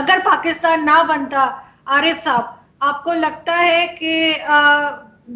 اگر پاکستان نہ بنتا عارف صاحب، آپ کو لگتا ہے کہ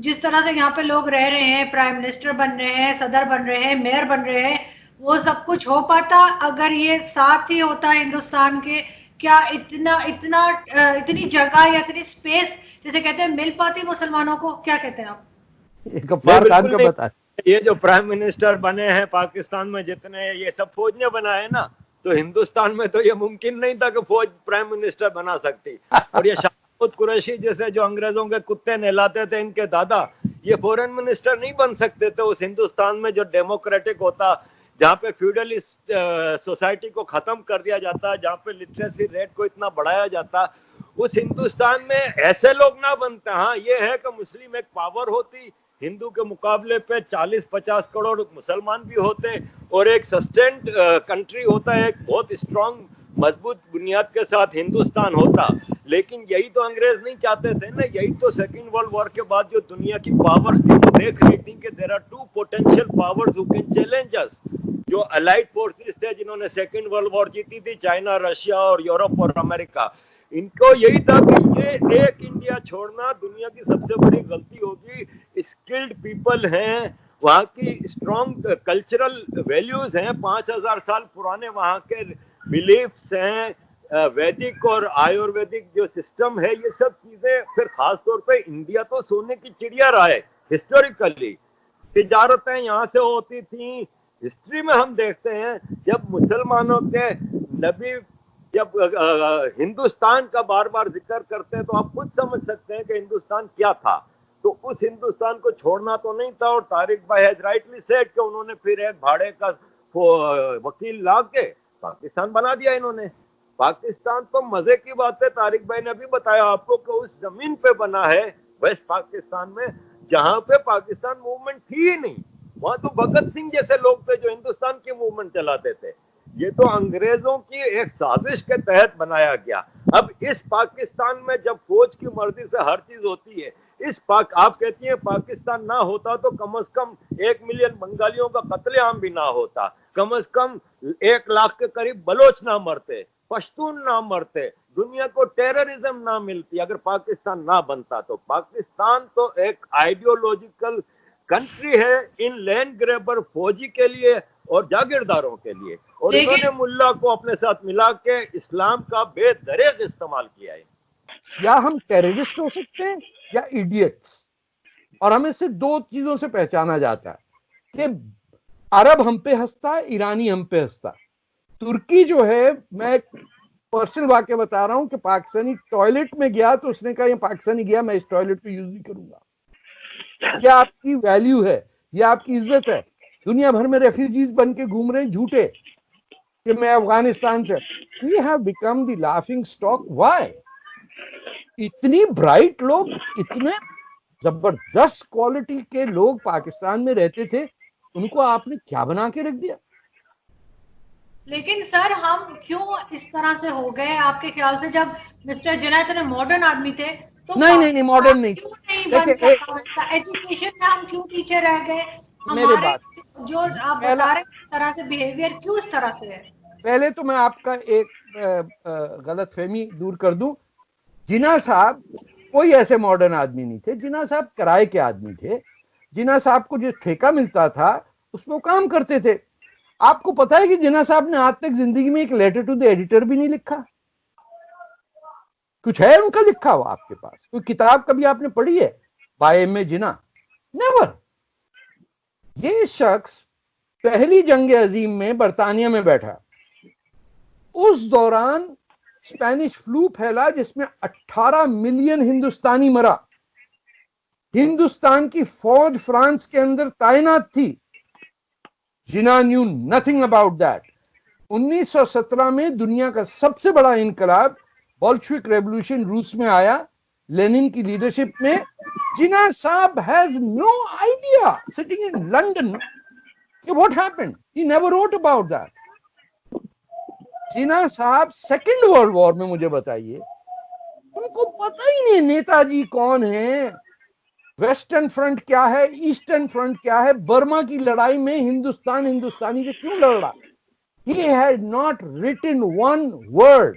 جس طرح سے یہاں پہ لوگ رہ رہے ہیں، پرائم منسٹر بن رہے ہیں، صدر بن رہے ہیں، میئر بن رہے ہیں، وہ سب کچھ ہو پاتا اگر یہ ساتھ ہی ہوتا ہندوستان کے؟ کیا اتنی جگہ یا اتنی اسپیس جیسے کہتے ہیں مل پاتی مسلمانوں کو؟ کیا کہتے ہیں آپ؟ غفار خان کا بتا. یہ جو پرائم منسٹر بنے ہیں پاکستان میں جتنے، یہ سب فوج نے بنائے نا، تو ہندوستان میں تو یہ ممکن نہیں تھا کہ فوج پرائم منسٹر بنا سکتی. اور یہ شاہد قریشی جیسے جو انگریزوں کے کتے نہلاتے تھے ان کے دادا، یہ فورن منسٹر نہیں بن سکتے تھے اس ہندوستان میں جو ڈیموکریٹک ہوتا، جہاں پہ فیوڈلسٹ سوسائٹی کو ختم کر دیا جاتا، جہاں پہ لٹریسی ریٹ کو اتنا بڑھایا جاتا. اس ہندوستان میں ایسے لوگ نہ بنتے. ہاں یہ ہے کہ مسلم ایک پاور ہوتی، ہندو کے مقابلے پہ 40-50 کروڑ مسلمان بھی ہوتے، اور ایک سسٹینڈ کنٹری ہوتا ہے، ایک بہت اسٹرانگ مضبوط بنیاد کے ساتھ ہندوستان ہوتا. لیکن یہی تو انگریز نہیں چاہتے تھے نا. یہی تو سیکنڈ ورلڈ وار کے بعد جو دنیا کی پاورز تھی وہ دیکھ رہی تھی کہ there are two potential powers who can challenge us. جو الائڈ فورسز تھے جنہوں نے سیکنڈ ورلڈ وار جیتی تھی، چائنا، رشیا اور یورپ اور امریکہ، ان کو یہی تھا کہ یہ ایک انڈیا چھوڑنا دنیا کی سب سے بڑی غلطی ہوگی. اسکلڈ پیپل ہیں، وہاں کی اسٹرانگ کلچرل ویلیوز ہیں، 5000 سال پرانے وہاں کے بلیفس ہیں، ویدک اور آیورویدک جو سسٹم ہے، یہ سب چیزیں. پھر خاص طور پہ انڈیا تو سونے کی چڑیا رہا ہے ہسٹوریکلی. تجارتیں یہاں سے ہوتی تھیں. ہسٹری میں ہم دیکھتے ہیں جب مسلمانوں کے نبی جب ہندوستان کا بار بار ذکر کرتے ہیں تو آپ خود سمجھ سکتے ہیں کہ ہندوستان کیا تھا. تو اس ہندوستان کو چھوڑنا تو نہیں تھا. اور طارق بھائی ہیز رائٹلی سیڈ کہ انہوں نے پھر ایک بھاڑے کا وکیل لا کے پاکستان بنا دیا انہوں نے. پاکستان تو مزے کی بات ہے، طارق بھائی نے بھی بتایا آپ کو کہ اس زمین پہ بنا ہے ویسٹ پاکستان میں جہاں پہ پاکستان موومنٹ تھی ہی نہیں. وہاں تو بھگت سنگھ جیسے لوگ تھے جو ہندوستان کی موومنٹ چلاتے تھے. یہ تو انگریزوں کی ایک سازش کے تحت بنایا گیا. اب اس پاکستان میں جب فوج کی مرضی سے ہر چیز ہوتی ہے، آپ کہتی ہیں پاکستان نہ ہوتا تو کم از کم 1 ملین بنگالیوں کا قتل عام بھی نہ ہوتا، کم از کم 1 لاکھ کے قریب بلوچ نہ مرتے، پشتون نہ مرتے، دنیا کو ٹیررزم نہ ملتی اگر پاکستان نہ بنتا. تو پاکستان تو ایک آئیڈیولوجیکل کنٹری ہے ان لینڈ گریبر فوجی کے لیے اور جاگیرداروں کے لیے. اور انہوں نے ملا کو اپنے ساتھ ملا کے اسلام کا بے دریغ استعمال کیا ہے. یا ہم ٹیررسٹ ہو سکتے ہیں یا ایڈیٹس. اور ہمیں سے 2 چیزوں سے پہچانا جاتا ہے کہ عرب ہم پہ ہنستا ہے، ایرانی ہم پہ ہنستا. ترکی جو ہے، میں پرسنل واقعہ بتا رہا ہوں کہ پاکستانی ٹوائلٹ میں گیا تو اس نے کہا یہ پاکستانی گیا میں اس ٹوائلٹ کو یوز نہیں کروں گا. یہ آپ کی ویلیو ہے، یہ آپ کی عزت ہے. دنیا بھر میں ریفیوجیز بن کے گھوم رہے ہیں جھوٹے کہ میں افغانستان سے. We have become the laughing stock. Why? اتنی برائٹ لوگ، اتنے زبردست کوالٹی کے لوگ پاکستان میں رہتے تھے، ان کو آپ نے کیا بنا کے رکھ دیا؟ لیکن سر ہم کیوں اس طرح سے ہو گئے آپ کے خیال سے؟ جب مسٹر جناح اتنے ماڈرن آدمی تھے تو نہیں ماڈرن نہیں. کیوں نہیں بن دیکھیں سکا؟ ایجوکیشن میں ہم کیوں پیچھے رہ گئے؟ میرے ہمارے بات جو آپ پہلا، بتا رہے ہیں اس طرح سے بیہیویئر کیوں اس طرح سے ہے؟ پہلے تو میں آپ کا ایک غلط فہمی دور کر دوں. جناح صاحب کوئی ایسے ماڈرن آدمی نہیں تھے. جناح صاحب کرائے کے آدمی تھے. جناح صاحب کو جو ٹھیکہ ملتا تھا اس میں وہ کام کرتے تھے. آپ کو پتا ہے کہ جناح صاحب نے آج تک زندگی میں ایک لیٹر ٹو دی ایڈیٹر بھی نہیں لکھا. کچھ ہے ان کا لکھا ہوا آپ کے پاس؟ کوئی کتاب کبھی آپ نے پڑھی ہے by M A Jinnah? Never. یہ شخص پہلی جنگ عظیم میں برطانیہ میں بیٹھا. اس دوران اسپینش فلو پھیلا جس میں 18 ملین ہندوستانی مرا. ہندوستان کی فوج فرانس کے اندر تعینات تھی. جناح نیو نتھنگ اباؤٹ دیٹ. 1917 میں دنیا کا سب سے بڑا انقلاب بولشوک ریولوشن روس میں آیا لینن کی لیڈرشپ میں. جناح صاحب has no idea sitting in London کہ what happened. He never wrote about that. جناح صاحب سیکنڈ ورلڈ وار میں مجھے بتائیے ان کو پتہ ہی نہیں نیتا جی کون ہیں، ویسٹرن فرنٹ کیا ہے، ایسٹرن فرنٹ کیا ہے. برما کی لڑائی میں ہندوستانی سے کیوں لڑ رہا؟ He had not written one word.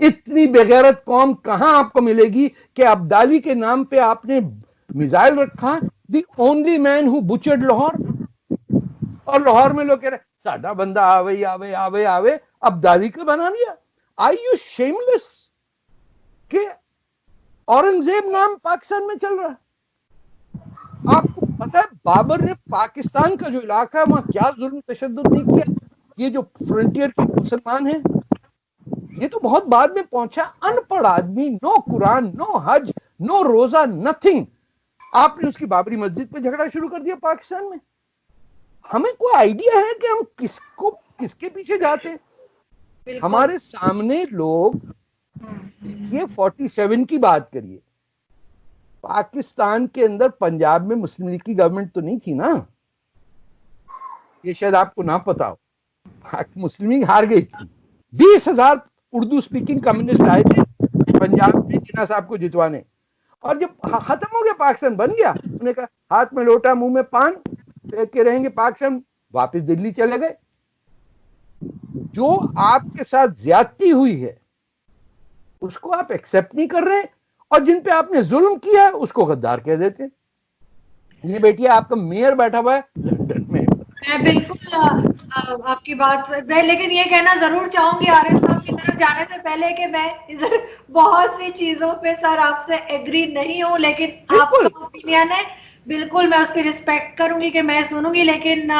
اتنی بغیرت قوم کہاں آپ کو ملے گی کہ عبدالی کے نام پہ آپ نے میزائل رکھا, دی اونلی مین ہو بچرڈ لاہور, اور لاہور میں لوگ کہہ رہے ساڈا بندہ آوے آوے آوے آوے, عبدالی کا بنا لیا. آئی یو شیملیس کہ اورنگزیب نام پاکستان میں چل رہا ہے. آپ کو پتا ہے بابر نے پاکستان کا جو علاقہ ہے وہاں کیا ظلم تشدد نہیں کیا. یہ جو فرنٹیئر کے مسلمان ہیں یہ تو بہت بعد میں پہنچا, ان پڑھ آدمی, نو قرآن, نو حج, نو روزہ, نتھنگ. آپ نے اس کی بابری مسجد پہ جھگڑا شروع کر دیا پاکستان میں. ہمیں کوئی آئیڈیا ہے کہ ہم کس کے پیچھے جاتے ہیں؟ ہمارے سامنے لوگ دیکھیے 47 کی بات کریے, پاکستان کے اندر پنجاب میں مسلم لیگ کی گورنمنٹ تو نہیں تھی نا, یہ شاید آپ کو نہ پتا ہو. مسلم لیگ ہار گئی تھی, 20,000 اردو اسپیکنگ کمیونسٹ آئے تھے پنجاب میں جناح صاحب کو جتوانے, اور جب ختم ہو گیا پاکستان بن گیا, انہوں نے کہا ہاتھ میں لوٹا منہ میں پان پھینک کے رہیں گے پاکستان, واپس دلی چلے گئے. جو آپ کے ساتھ زیادتی ہوئی ہے اس کو آپ ایکسپٹ نہیں کر رہے, اور جن پہ آپ نے ظلم کیا ہے اس کو غدار کہہ دیتے. یہ بیٹی آپ کا میئر بیٹھا ہوا ہے لندن میں. میں بالکل آپ کی بات میں لیکن یہ کہنا ضرور چاہوں گی عارف صاحب کی طرف جانے سے پہلے کہ میں ادھر بہت سی چیزوں پہ سر آپ سے ایگری نہیں ہوں, لیکن آپ بالکل کا اوپینین ہے بالکل میں اس کی رسپیکٹ کروں گی کہ میں سنوں گی, لیکن